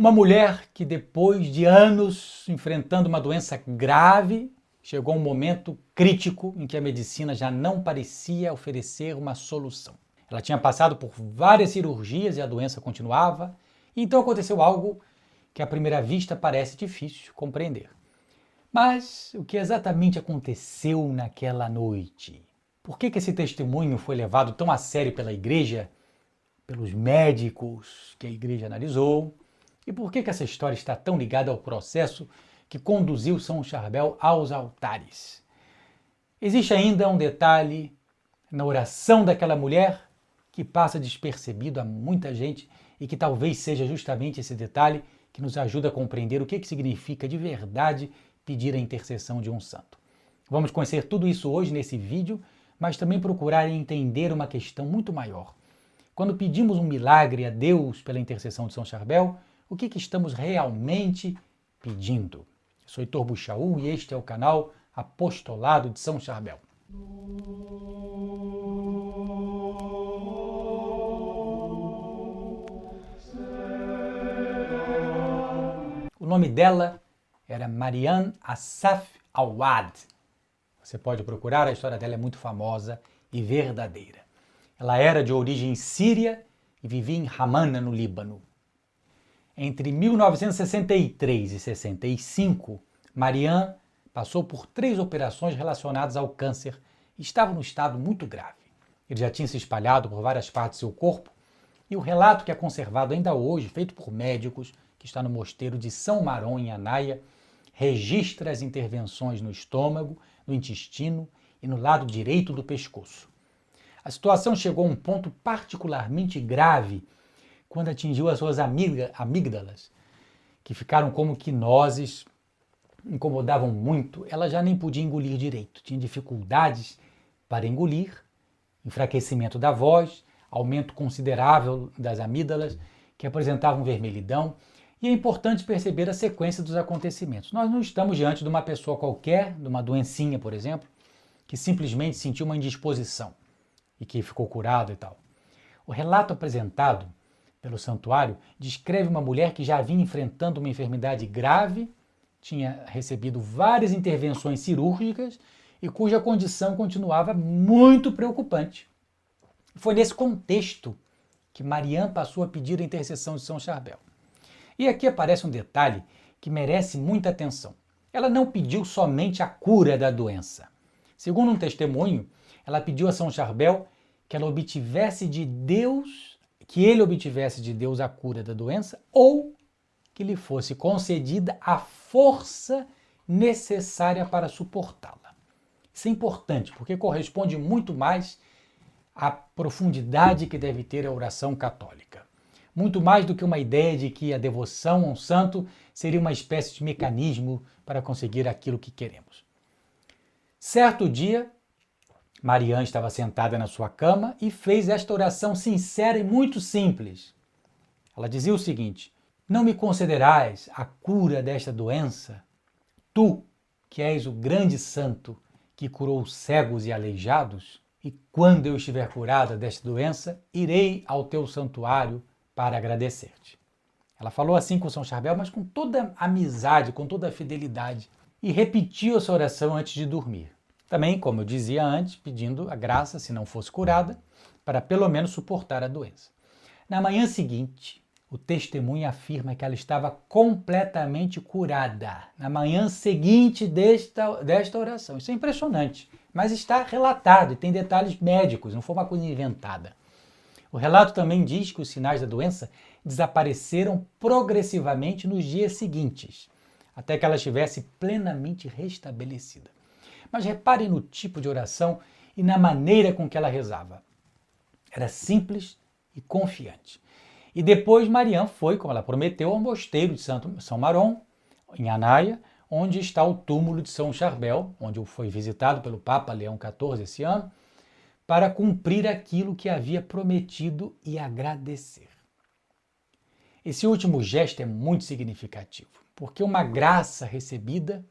Uma mulher que depois de anos enfrentando uma doença grave, chegou um momento crítico em que a medicina já não parecia oferecer uma solução. Ela tinha passado por várias cirurgias e a doença continuava, e então aconteceu algo que à primeira vista parece difícil compreender. Mas o que exatamente aconteceu naquela noite? Por que esse testemunho foi levado tão a sério pela igreja, pelos médicos que a igreja analisou? E por que essa história está tão ligada ao processo que conduziu São Charbel aos altares? Existe ainda um detalhe na oração daquela mulher que passa despercebido a muita gente e que talvez seja justamente esse detalhe que nos ajuda a compreender o que significa de verdade pedir a intercessão de um santo. Vamos conhecer tudo isso hoje nesse vídeo, mas também procurar entender uma questão muito maior. Quando pedimos um milagre a Deus pela intercessão de São Charbel, o que estamos realmente pedindo? Eu sou Heitor Buchaú e este é o canal Apostolado de São Charbel. O nome dela era Marian Assaf Awad. Você pode procurar, a história dela é muito famosa e verdadeira. Ela era de origem síria e vivia em Ramana, no Líbano. Entre 1963 e 65, Marian passou por 3 operações relacionadas ao câncer e estava num estado muito grave. Ele já tinha se espalhado por várias partes do seu corpo e o relato que é conservado ainda hoje, feito por médicos, que está no mosteiro de São Maron, em Anaia, registra as intervenções no estômago, no intestino e no lado direito do pescoço. A situação chegou a um ponto particularmente grave quando atingiu as suas amígdalas, que ficaram como quinoses, incomodavam muito. Ela já nem podia engolir direito, tinha dificuldades para engolir, enfraquecimento da voz, aumento considerável das amígdalas, que apresentavam vermelhidão. E é importante perceber a sequência dos acontecimentos. Nós não estamos diante de uma pessoa qualquer, de uma doencinha, por exemplo, que simplesmente sentiu uma indisposição e que ficou curado e tal. O relato apresentado pelo santuário descreve uma mulher que já vinha enfrentando uma enfermidade grave, tinha recebido várias intervenções cirúrgicas e cuja condição continuava muito preocupante. Foi nesse contexto que Marian passou a pedir a intercessão de São Charbel. E aqui aparece um detalhe que merece muita atenção. Ela não pediu somente a cura da doença. Segundo um testemunho, ela pediu a São Charbel que ele obtivesse de Deus a cura da doença ou que lhe fosse concedida a força necessária para suportá-la. Isso é importante porque corresponde muito mais à profundidade que deve ter a oração católica. Muito mais do que uma ideia de que a devoção a um santo seria uma espécie de mecanismo para conseguir aquilo que queremos. Certo dia, Marian estava sentada na sua cama e fez esta oração sincera e muito simples. Ela dizia o seguinte: não me concederás a cura desta doença? Tu, que és o grande santo que curou cegos e aleijados, e quando eu estiver curada desta doença, irei ao teu santuário para agradecer-te. Ela falou assim com São Charbel, mas com toda a amizade, com toda a fidelidade, e repetiu essa oração antes de dormir. Também, como eu dizia antes, pedindo a graça, se não fosse curada, para pelo menos suportar a doença. Na manhã seguinte, o testemunho afirma que ela estava completamente curada. Na manhã seguinte desta oração. Isso é impressionante, mas está relatado e tem detalhes médicos, não foi uma coisa inventada. O relato também diz que os sinais da doença desapareceram progressivamente nos dias seguintes, até que ela estivesse plenamente restabelecida. Mas reparem no tipo de oração e na maneira com que ela rezava. Era simples e confiante. E depois Marian foi, como ela prometeu, ao mosteiro de São Maron, em Anaia, onde está o túmulo de São Charbel, onde foi visitado pelo Papa Leão XIV esse ano, para cumprir aquilo que havia prometido e agradecer. Esse último gesto é muito significativo, porque uma graça recebida,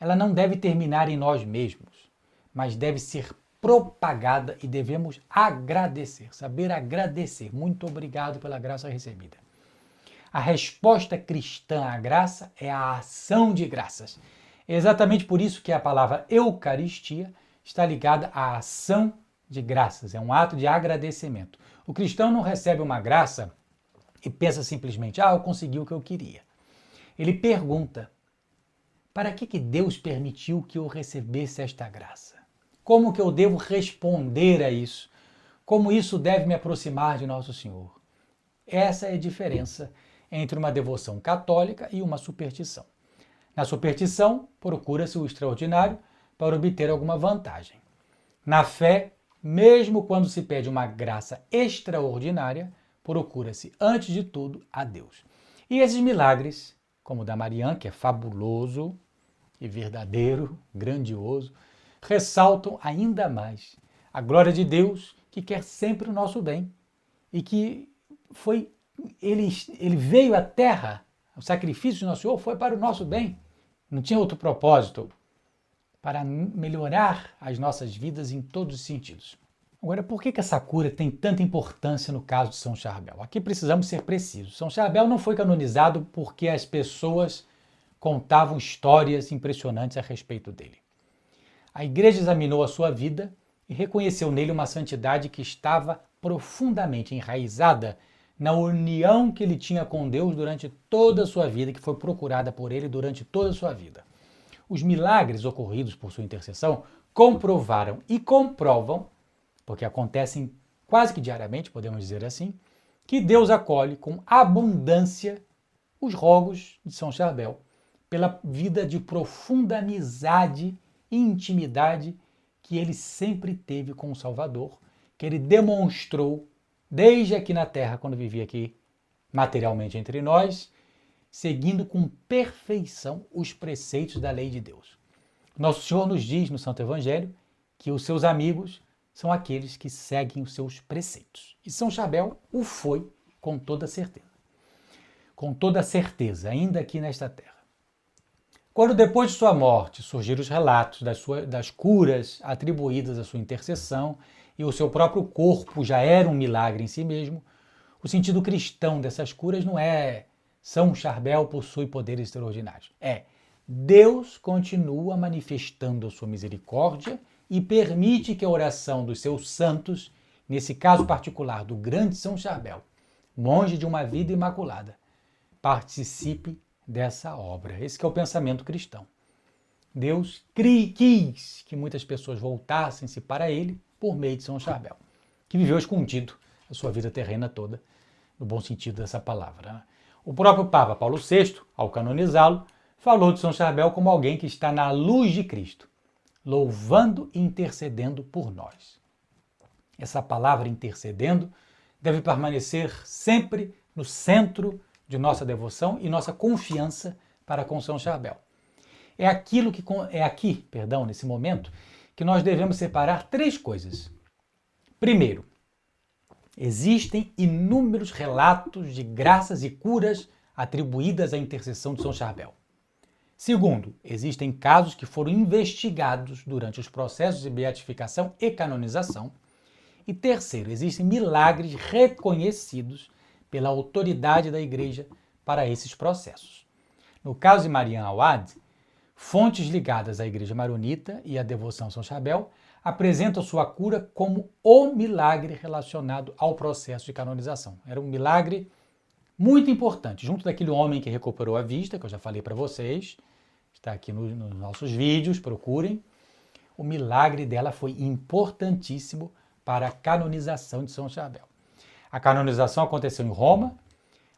ela não deve terminar em nós mesmos, mas deve ser propagada e devemos agradecer, saber agradecer. Muito obrigado pela graça recebida. A resposta cristã à graça é a ação de graças. É exatamente por isso que a palavra Eucaristia está ligada à ação de graças, é um ato de agradecimento. O cristão não recebe uma graça e pensa simplesmente, eu consegui o que eu queria. Ele pergunta, para que Deus permitiu que eu recebesse esta graça? Como que eu devo responder a isso? Como isso deve me aproximar de Nosso Senhor? Essa é a diferença entre uma devoção católica e uma superstição. Na superstição, procura-se o extraordinário para obter alguma vantagem. Na fé, mesmo quando se pede uma graça extraordinária, procura-se, antes de tudo, a Deus. E esses milagres, como o da Marianne, que é fabuloso e verdadeiro, grandioso, ressaltam ainda mais a glória de Deus, que quer sempre o nosso bem e que ele veio à terra, o sacrifício de Nosso Senhor foi para o nosso bem, não tinha outro propósito, para melhorar as nossas vidas em todos os sentidos. Agora, por que essa cura tem tanta importância no caso de São Charbel? Aqui precisamos ser precisos. São Charbel não foi canonizado porque as pessoas contavam histórias impressionantes a respeito dele. A igreja examinou a sua vida e reconheceu nele uma santidade que estava profundamente enraizada na união que ele tinha com Deus durante toda a sua vida, que foi procurada por ele durante toda a sua vida. Os milagres ocorridos por sua intercessão comprovaram e comprovam, porque acontecem quase que diariamente, podemos dizer assim, que Deus acolhe com abundância os rogos de São Charbel, pela vida de profunda amizade e intimidade que ele sempre teve com o Salvador, que ele demonstrou desde aqui na Terra, quando vivia aqui materialmente entre nós, seguindo com perfeição os preceitos da lei de Deus. Nosso Senhor nos diz no Santo Evangelho que os seus amigos são aqueles que seguem os seus preceitos. E São Charbel o foi com toda certeza. Com toda certeza, ainda aqui nesta terra. Quando depois de sua morte surgiram os relatos das curas atribuídas à sua intercessão e o seu próprio corpo já era um milagre em si mesmo, o sentido cristão dessas curas não é São Charbel possui poderes extraordinários. Deus continua manifestando a sua misericórdia e permite que a oração dos seus santos, nesse caso particular do grande São Charbel, monge de uma vida imaculada, participe dessa obra. Esse que é o pensamento cristão. Deus quis que muitas pessoas voltassem-se para ele por meio de São Charbel, que viveu escondido a sua vida terrena toda, no bom sentido dessa palavra. O próprio Papa Paulo VI, ao canonizá-lo, falou de São Charbel como alguém que está na luz de Cristo, louvando e intercedendo por nós. Essa palavra intercedendo deve permanecer sempre no centro de nossa devoção e nossa confiança para com São Charbel. É aqui, nesse momento, que nós devemos separar três coisas. Primeiro, existem inúmeros relatos de graças e curas atribuídas à intercessão de São Charbel. Segundo, existem casos que foram investigados durante os processos de beatificação e canonização. E terceiro, existem milagres reconhecidos pela autoridade da Igreja para esses processos. No caso de Marianne Awad, fontes ligadas à Igreja Maronita e à devoção a São Charbel apresentam sua cura como o milagre relacionado ao processo de canonização. Era um milagre muito importante, junto daquele homem que recuperou a vista, que eu já falei para vocês, está aqui nos nossos vídeos, procurem. O milagre dela foi importantíssimo para a canonização de São Charbel. A canonização aconteceu em Roma,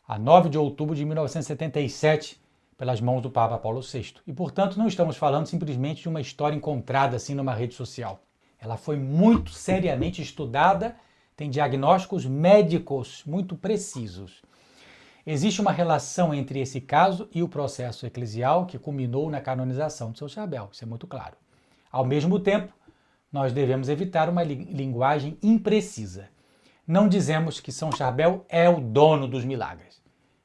a 9 de outubro de 1977, pelas mãos do Papa Paulo VI. E, portanto, não estamos falando simplesmente de uma história encontrada assim numa rede social. Ela foi muito seriamente estudada, tem diagnósticos médicos muito precisos. Existe uma relação entre esse caso e o processo eclesial que culminou na canonização de São Charbel, isso é muito claro. Ao mesmo tempo, nós devemos evitar uma linguagem imprecisa. Não dizemos que São Charbel é o dono dos milagres.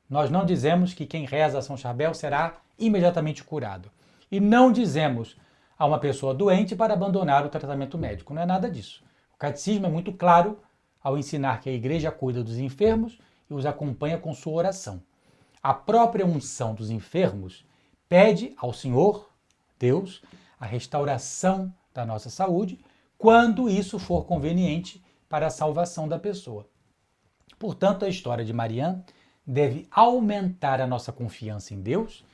Nós não dizemos que quem reza a São Charbel será imediatamente curado. E não dizemos a uma pessoa doente para abandonar o tratamento médico. Não é nada disso. O catecismo é muito claro ao ensinar que a igreja cuida dos enfermos e os acompanha com sua oração. A própria unção dos enfermos pede ao Senhor, Deus, a restauração da nossa saúde, quando isso for conveniente para a salvação da pessoa. Portanto, a história de Mariam deve aumentar a nossa confiança em Deus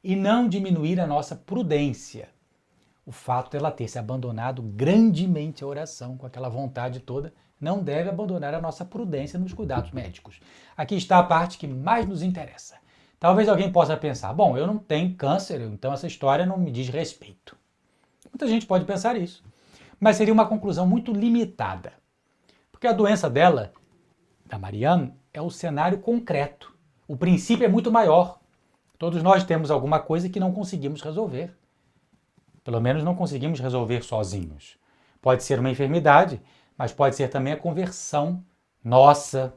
e não diminuir a nossa prudência. O fato dela ter se abandonado grandemente a oração, com aquela vontade toda, não deve abandonar a nossa prudência nos cuidados médicos. Aqui está a parte que mais nos interessa. Talvez alguém possa pensar, bom, eu não tenho câncer, então essa história não me diz respeito. Muita gente pode pensar isso, mas seria uma conclusão muito limitada, porque a doença dela, da Mariam, é o cenário concreto. O princípio é muito maior. Todos nós temos alguma coisa que não conseguimos resolver. Pelo menos não conseguimos resolver sozinhos. Pode ser uma enfermidade, mas pode ser também a conversão nossa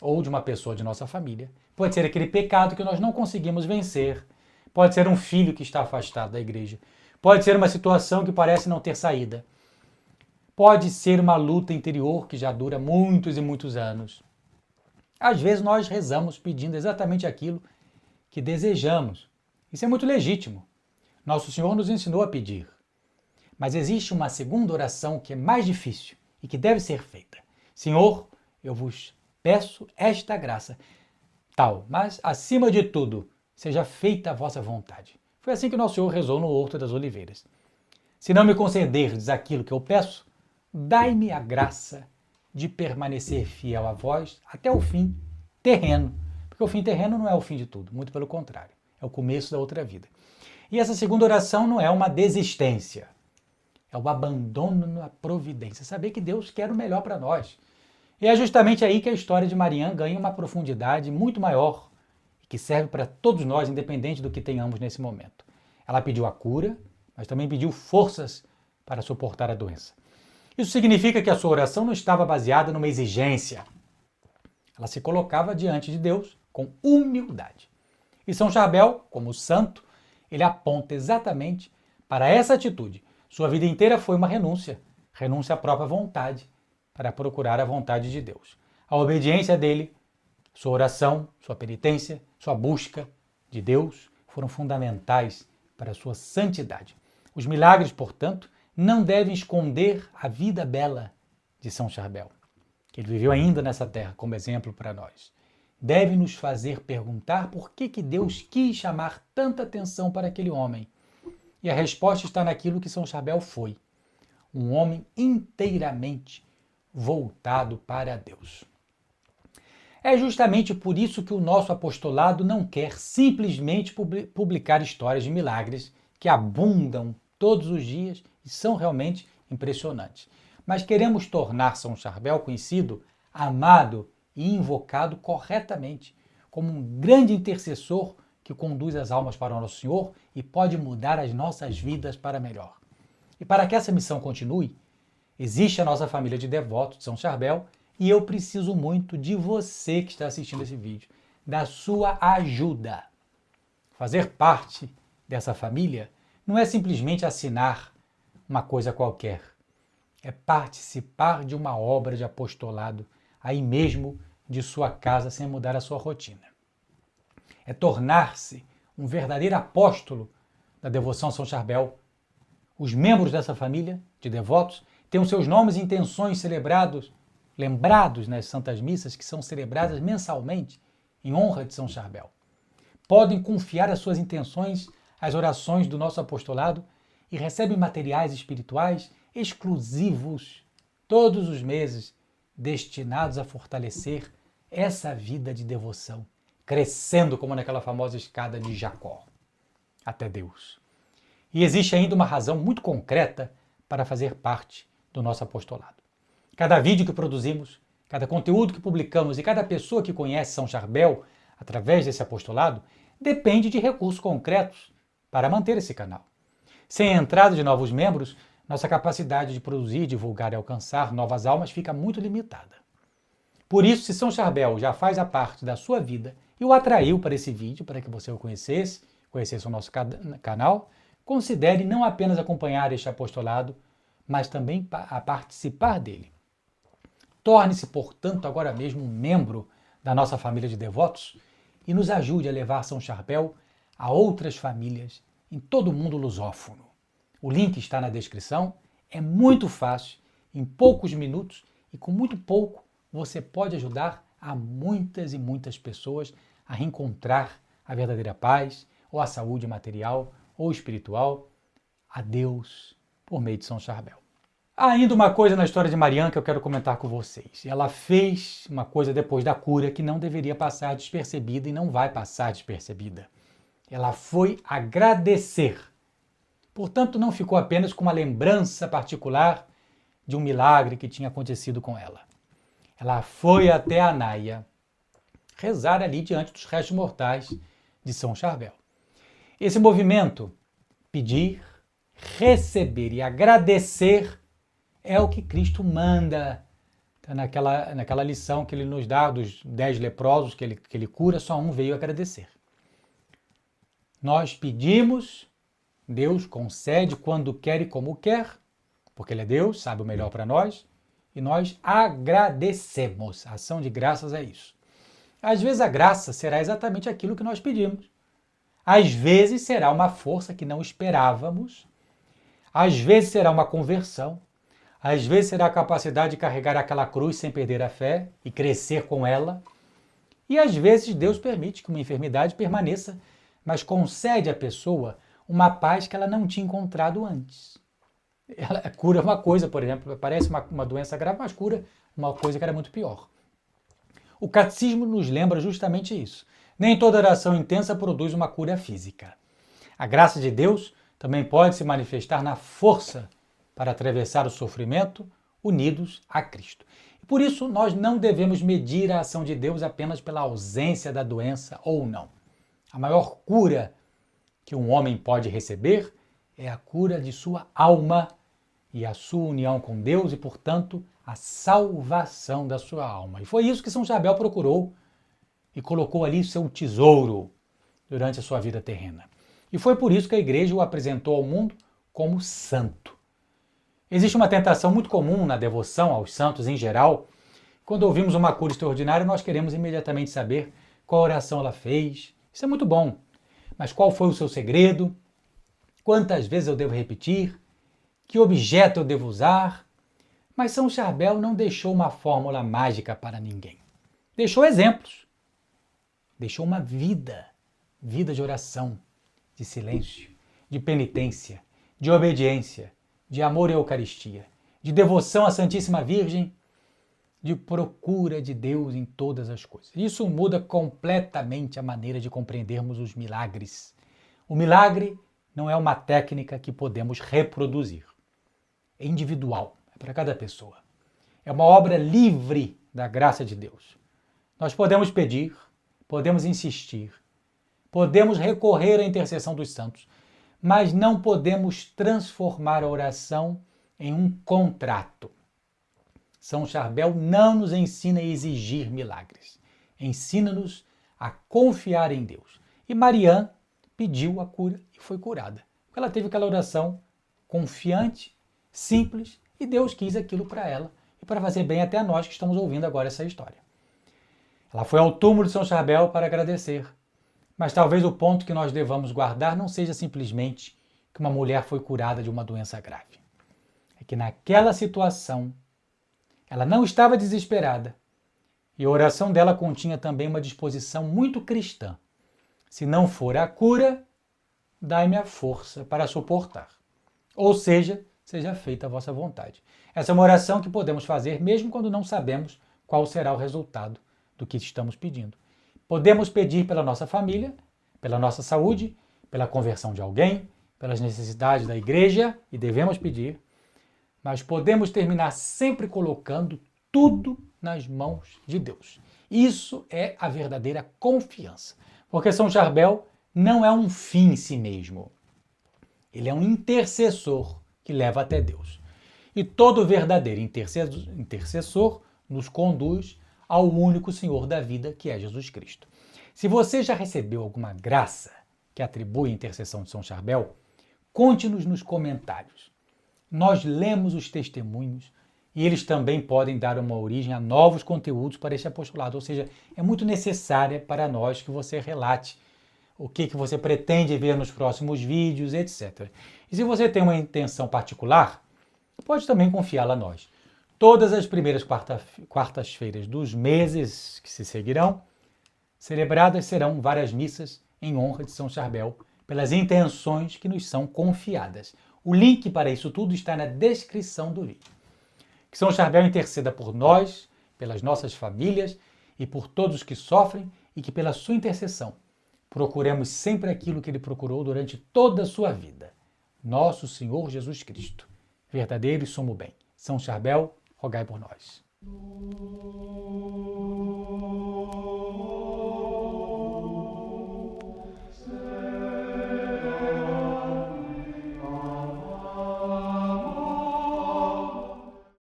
ou de uma pessoa de nossa família. Pode ser aquele pecado que nós não conseguimos vencer. Pode ser um filho que está afastado da igreja. Pode ser uma situação que parece não ter saída. Pode ser uma luta interior que já dura muitos e muitos anos. Às vezes nós rezamos pedindo exatamente aquilo que desejamos. Isso é muito legítimo. Nosso Senhor nos ensinou a pedir. Mas existe uma segunda oração que é mais difícil e que deve ser feita. Senhor, eu vos peço esta graça, tal, mas acima de tudo, seja feita a vossa vontade. Foi assim que Nosso Senhor rezou no Horto das Oliveiras. Se não me concederdes aquilo que eu peço, dai-me a graça de permanecer fiel a vós até o fim terreno. Porque o fim terreno não é o fim de tudo, muito pelo contrário, é o começo da outra vida. E essa segunda oração não é uma desistência, é o abandono na providência, saber que Deus quer o melhor para nós. E é justamente aí que a história de Mariam ganha uma profundidade muito maior, que serve para todos nós, independente do que tenhamos nesse momento. Ela pediu a cura, mas também pediu forças para suportar a doença. Isso significa que a sua oração não estava baseada numa exigência. Ela se colocava diante de Deus com humildade. E São Charbel, como santo, ele aponta exatamente para essa atitude. Sua vida inteira foi uma renúncia à própria vontade, para procurar a vontade de Deus. A obediência dele, sua oração, sua penitência, sua busca de Deus foram fundamentais para a sua santidade. Os milagres, portanto, não devem esconder a vida bela de São Charbel, que ele viveu ainda nessa terra como exemplo para nós. Deve nos fazer perguntar por que Deus quis chamar tanta atenção para aquele homem. E a resposta está naquilo que São Charbel foi. Um homem inteiramente voltado para Deus. É justamente por isso que o nosso apostolado não quer simplesmente publicar histórias de milagres que abundam todos os dias e são realmente impressionantes. Mas queremos tornar São Charbel conhecido, amado e invocado corretamente, como um grande intercessor que conduz as almas para o Nosso Senhor e pode mudar as nossas vidas para melhor. E para que essa missão continue, existe a nossa família de devotos de São Charbel e eu preciso muito de você que está assistindo esse vídeo, da sua ajuda. Fazer parte dessa família não é simplesmente assinar uma coisa qualquer, é participar de uma obra de apostolado aí mesmo de sua casa sem mudar a sua rotina. É tornar-se um verdadeiro apóstolo da devoção a São Charbel. Os membros dessa família de devotos têm os seus nomes e intenções lembrados nas Santas Missas que são celebradas mensalmente em honra de São Charbel. Podem confiar as suas intenções às orações do nosso apostolado e recebem materiais espirituais exclusivos todos os meses destinados a fortalecer essa vida de devoção, crescendo como naquela famosa escada de Jacó, até Deus. E existe ainda uma razão muito concreta para fazer parte do nosso apostolado. Cada vídeo que produzimos, cada conteúdo que publicamos e cada pessoa que conhece São Charbel através desse apostolado depende de recursos concretos para manter esse canal. Sem a entrada de novos membros, nossa capacidade de produzir, divulgar e alcançar novas almas fica muito limitada. Por isso, se São Charbel já faz a parte da sua vida e o atraiu para esse vídeo, para que você o conhecesse o nosso canal, considere não apenas acompanhar este apostolado, mas também a participar dele. Torne-se, portanto, agora mesmo um membro da nossa família de devotos e nos ajude a levar São Charbel a outras famílias em todo o mundo lusófono. O link está na descrição, é muito fácil, em poucos minutos e com muito pouco você pode ajudar a muitas e muitas pessoas a reencontrar a verdadeira paz, ou a saúde material ou espiritual, a Deus por meio de São Charbel. Há ainda uma coisa na história de Marianne que eu quero comentar com vocês. Ela fez uma coisa depois da cura que não deveria passar despercebida e não vai passar despercebida. Ela foi agradecer. Portanto, não ficou apenas com uma lembrança particular de um milagre que tinha acontecido com ela. Ela foi até a Naia rezar ali diante dos restos mortais de São Charbel. Esse movimento, pedir, receber e agradecer, é o que Cristo manda. Tá naquela lição que ele nos dá dos 10 leprosos que ele cura, só um veio agradecer. Nós pedimos, Deus concede quando quer e como quer, porque Ele é Deus, sabe o melhor para nós, e nós agradecemos. A ação de graças é isso. Às vezes a graça será exatamente aquilo que nós pedimos. Às vezes será uma força que não esperávamos. Às vezes será uma conversão. Às vezes será a capacidade de carregar aquela cruz sem perder a fé e crescer com ela. E às vezes Deus permite que uma enfermidade permaneça, mas concede à pessoa uma paz que ela não tinha encontrado antes. Ela cura uma coisa, por exemplo, parece uma doença grave, mas cura uma coisa que era muito pior. O catecismo nos lembra justamente isso. Nem toda oração intensa produz uma cura física. A graça de Deus também pode se manifestar na força para atravessar o sofrimento unidos a Cristo. E por isso, nós não devemos medir a ação de Deus apenas pela ausência da doença ou não. A maior cura que um homem pode receber é a cura de sua alma e a sua união com Deus e, portanto, a salvação da sua alma. E foi isso que São Charbel procurou e colocou ali seu tesouro durante a sua vida terrena. E foi por isso que a igreja o apresentou ao mundo como santo. Existe uma tentação muito comum na devoção aos santos em geral. Quando ouvimos uma cura extraordinária, nós queremos imediatamente saber qual oração ela fez. Isso é muito bom. Mas qual foi o seu segredo? Quantas vezes eu devo repetir? Que objeto eu devo usar? Mas São Charbel não deixou uma fórmula mágica para ninguém. Deixou exemplos. Deixou uma vida de oração, de silêncio, de penitência, de obediência, de amor à Eucaristia, de devoção à Santíssima Virgem, de procura de Deus em todas as coisas. Isso muda completamente a maneira de compreendermos os milagres. O milagre não é uma técnica que podemos reproduzir. É individual, é para cada pessoa. É uma obra livre da graça de Deus. Nós podemos pedir, podemos insistir, podemos recorrer à intercessão dos santos, mas não podemos transformar a oração em um contrato. São Charbel não nos ensina a exigir milagres. Ensina-nos a confiar em Deus. E Marianne pediu a cura e foi curada. Ela teve aquela oração confiante, simples, e Deus quis aquilo para ela e para fazer bem até a nós que estamos ouvindo agora essa história. Ela foi ao túmulo de São Charbel para agradecer. Mas talvez o ponto que nós devamos guardar não seja simplesmente que uma mulher foi curada de uma doença grave. É que naquela situação ela não estava desesperada e a oração dela continha também uma disposição muito cristã. Se não for a cura, dai-me a força para suportar. Ou seja feita a vossa vontade. Essa é uma oração que podemos fazer mesmo quando não sabemos qual será o resultado do que estamos pedindo. Podemos pedir pela nossa família, pela nossa saúde, pela conversão de alguém, pelas necessidades da igreja, e devemos pedir, mas podemos terminar sempre colocando tudo nas mãos de Deus. Isso é a verdadeira confiança, porque São Charbel não é um fim em si mesmo. Ele é um intercessor que leva até Deus. E todo verdadeiro intercessor nos conduz ao único Senhor da vida, que é Jesus Cristo. Se você já recebeu alguma graça que atribui a intercessão de São Charbel, conte-nos nos comentários. Nós lemos os testemunhos e eles também podem dar uma origem a novos conteúdos para esse apostolado. Ou seja, é muito necessária para nós que você relate o que você pretende ver nos próximos vídeos, etc. E se você tem uma intenção particular, pode também confiá-la a nós. Todas as primeiras quartas-feiras dos meses que se seguirão, celebradas serão várias missas em honra de São Charbel, pelas intenções que nos são confiadas. O link para isso tudo está na descrição do vídeo. Que São Charbel interceda por nós, pelas nossas famílias e por todos que sofrem, e que pela sua intercessão procuremos sempre aquilo que ele procurou durante toda a sua vida. Nosso Senhor Jesus Cristo, verdadeiro e sumo bem. São Charbel, rogai por nós.